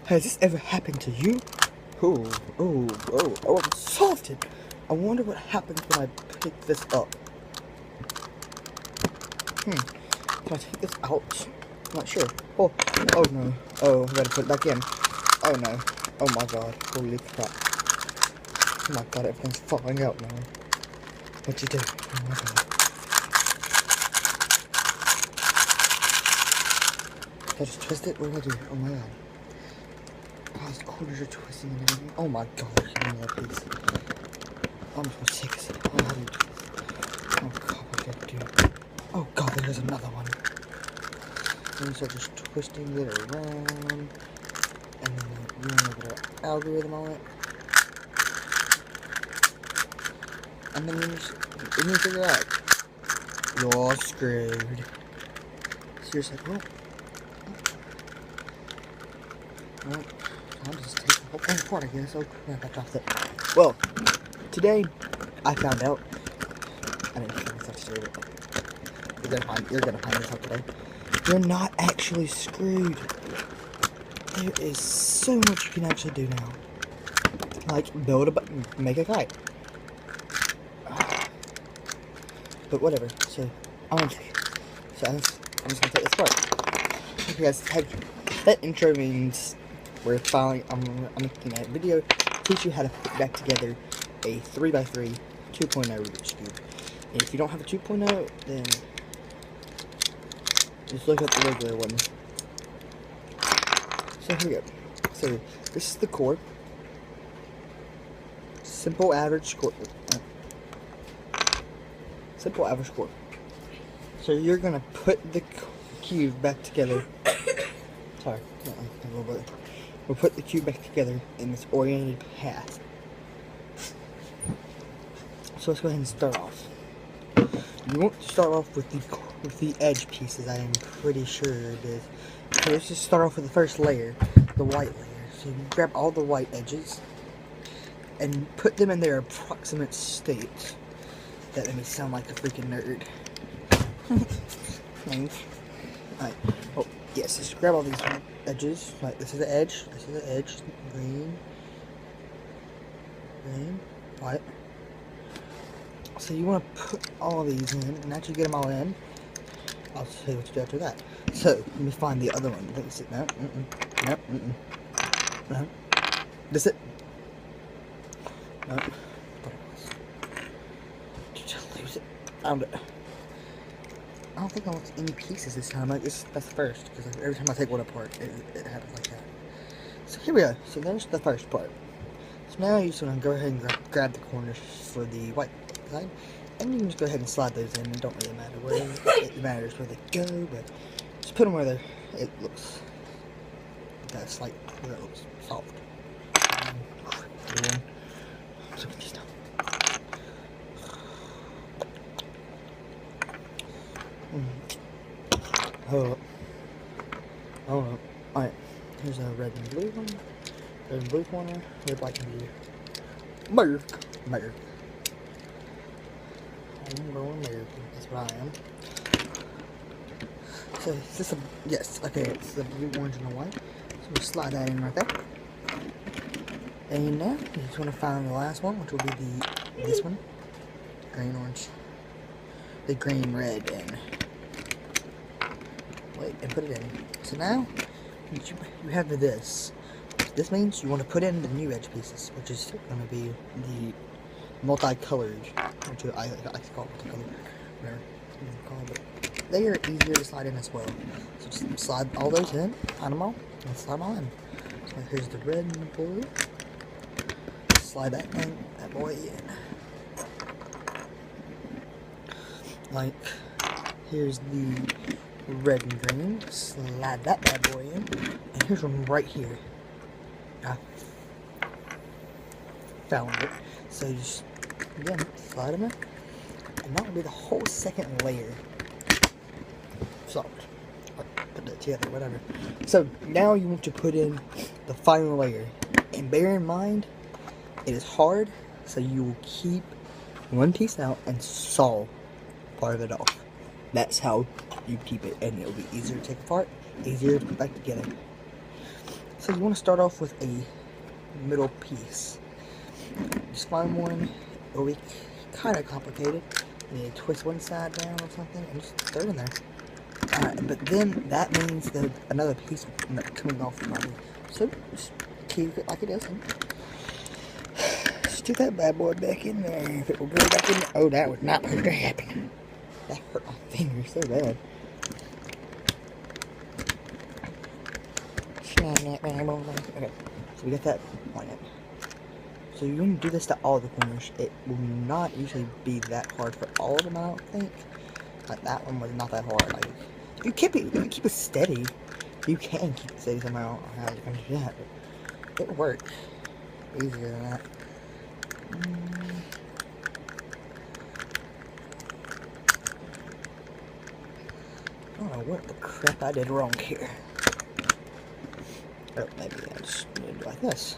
Has this ever happened to you? Oh, I'm salted. I wonder what happens when I pick this up. Can I take this out? I'm not sure. Oh no. Oh, I gotta put it back in. Oh no. Oh my god. Holy crap. Oh my god, everything's falling out now. What'd you do? Oh my god. Did I just twist it? What did I do? Oh my god. Oh, the corners are twisting and everything. Oh my god, give me that piece. I'm just gonna take this. Oh, how do you do this? Oh god, what did I do? Oh god, there's another one. And you start just twisting it around. And then you want to put an algorithm on it. And then you figure out you're screwed. So you're just like, well, I'll just take the whole thing apart, I guess. Oh crap, I dropped it. Well, today I found out. I didn't find this out today, but you're gonna find this out today. You're not actually screwed. There is so much you can actually do now. Like make a kite. But whatever. So I'm just gonna take this apart. If you guys that intro means I'm making a video to teach you how to put back together a 3x3 2.0 Rubik's Cube. And if you don't have a 2.0, then just look up the regular one. So here we go. So this is the core. Simple average core. Simple average core. So you're gonna put the cube back together. Sorry, a little bit. We'll put the cube back together in this oriented path. So let's go ahead and start off. You want to start off with the edge pieces. I am pretty sure it is. So let's just start off with the first layer, the white layer. So you grab all the white edges and put them in their approximate state. That made me sound like a freaking nerd. Thanks. Alright. Oh, yes, just grab all these edges. Like, this is the edge, green, white. So you want to put all these in, and after you get them all in, I'll tell you what to do after that. So, let me find the other one. No. This it. No. Did you lose it? Found it. I don't think I lost any pieces this time. That's the first, because every time I take one apart, it happens like that. So here we go. So there's the first part. So now you just want to go ahead and grab the corners for the white side, and you can just go ahead and slide those in. It don't really matter where it matters where they go, but just put them where it looks that's like where it looks soft. So put these down. Hold up. Alright, here's a red and blue one. Red and blue corner, red, white, and blue. Merc. I'm going American. That's what I am. So is this yes, okay, it's the blue, orange, and the white. So we'll slide that in right there. And now you just want to find the last one, which will be this one. Green, orange. The green, red, and wait, and put it in. So now you have this. This means you want to put in the new edge pieces, which is going to be the multicolored, which I like to call it multicolored, whatever you call it. But they are easier to slide in as well. So just slide all those in, find them all, and slide them all in. So here's the red and the blue. Slide that boy in. Like, here's the red and green. Slide that bad boy in. And here's one right here. I found it. So you just, again, slide them in. And that will be the whole second layer. Solved. Or put that together, whatever. So now you want to put in the final layer. And bear in mind, it is hard, so you will keep one piece out and saw part of it off. That's how you keep it, and it'll be easier to take apart, easier to put back together. So So you want to start off with a middle piece. Just find one. It'll be kind of complicated. You need to twist one side down or something and just throw it in there. Alright, but then that means that another piece coming off the body. So just keep it like it is. Stick that bad boy back in there. If it will go back in there. Oh, that was not supposed to happen. That hurt my finger so bad. Okay, so we got that on it. So you're going to do this to all the corners. It will not usually be that hard for all of them, I don't think. Like that one was not that hard. Like if you keep it steady, you can keep it steady somehow. I don't know how you're going to do that, but it'll work easier than that. I don't know what the crap I did wrong here. Oh, maybe I just need to do it like this.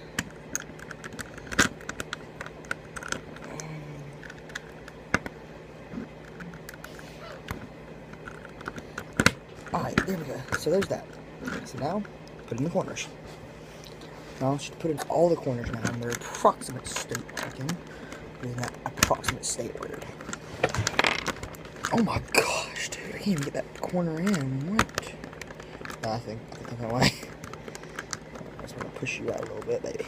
Alright, there we go. So there's that. So now, put it in the corners. Now, just put in all the corners now in their approximate state. Okay? Using that approximate state word. Oh my gosh, dude. I can't even get that corner in. What? I think I'm that way. I'm just going to push you out a little bit, baby.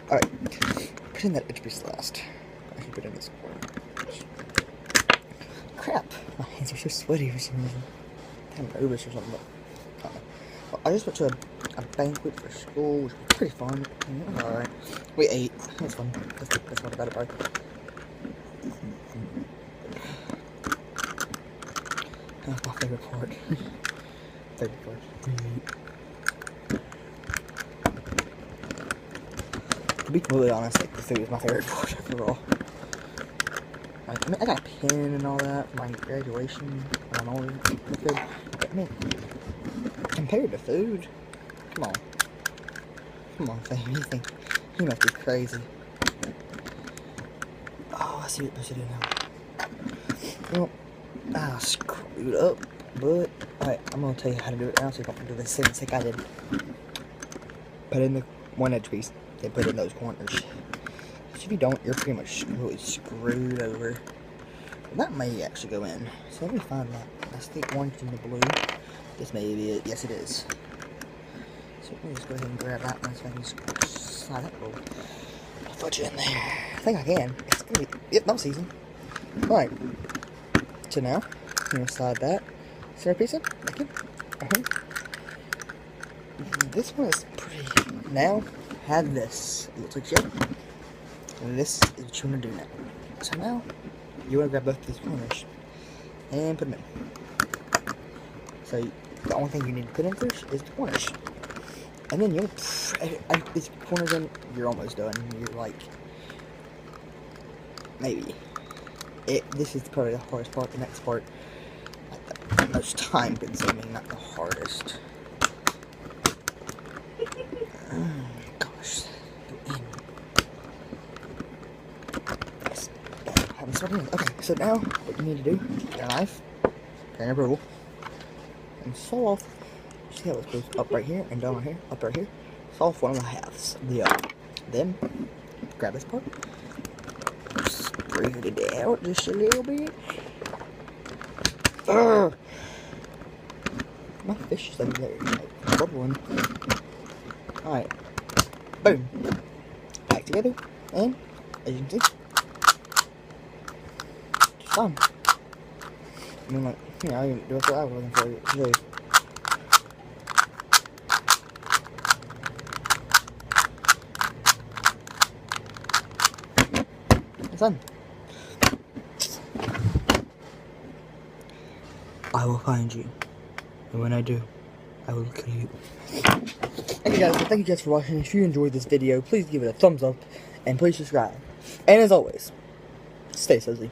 Alright, put in that edge piece last. I can put in this corner. Crap, my hands are so sweaty for some reason. I'm nervous or something. But, well, I just went to a banquet for school, which was pretty fun. Alright, we ate. It was fun. That's what about it, right? That's my favorite part. Favorite part. To be completely honest, like, the food is my favorite part overall. Like, I mean, I got a pin and all that for my graduation. I don't know what good. But, I mean, compared to food, come on, fam. You think he must be crazy? Oh, I see what to do now. Well, I screwed up, but alright, I'm gonna tell you how to do it now, so you don't do the same mistake I did. Put in the one edge piece. They put in those corners. If you don't, you're pretty much screwed over. And that may actually go in. So let me find that. I think orange and the blue. This may be it. Yes, it is. So let me just go ahead and grab that one so I can just slide that little fudge in there. I think I can. It's gonna be. Yep, no season. Alright. So now, I'm gonna slide that center piece in. Like it. This one is pretty. Now, have this. It looks like shit. And this is what you want to do now. So now, you want to grab both these corners and put them in. So the only thing you need to put in first is the corners. And then you'll these corners in, you're almost done. You're like, maybe. This is probably the hardest part. The next part, like the most time consuming, not the hardest. Gosh, go in. Okay, so now what you need to do, get a knife, pen and rule, and saw off. See how it goes up right here and down right here, up right here. Saw off one of the halves of the other. Then grab this part, spread it out just a little bit. My fish is over there, like bubbling. Alright, boom, back together, and as you can see, it's done. I mean, like, you know, I didn't do what I was looking for. Really. It's done. I will find you, and when I do, I will kill you. Thank you guys for watching. If you enjoyed this video, please give it a thumbs up, and please subscribe. And as always, stay Suzy.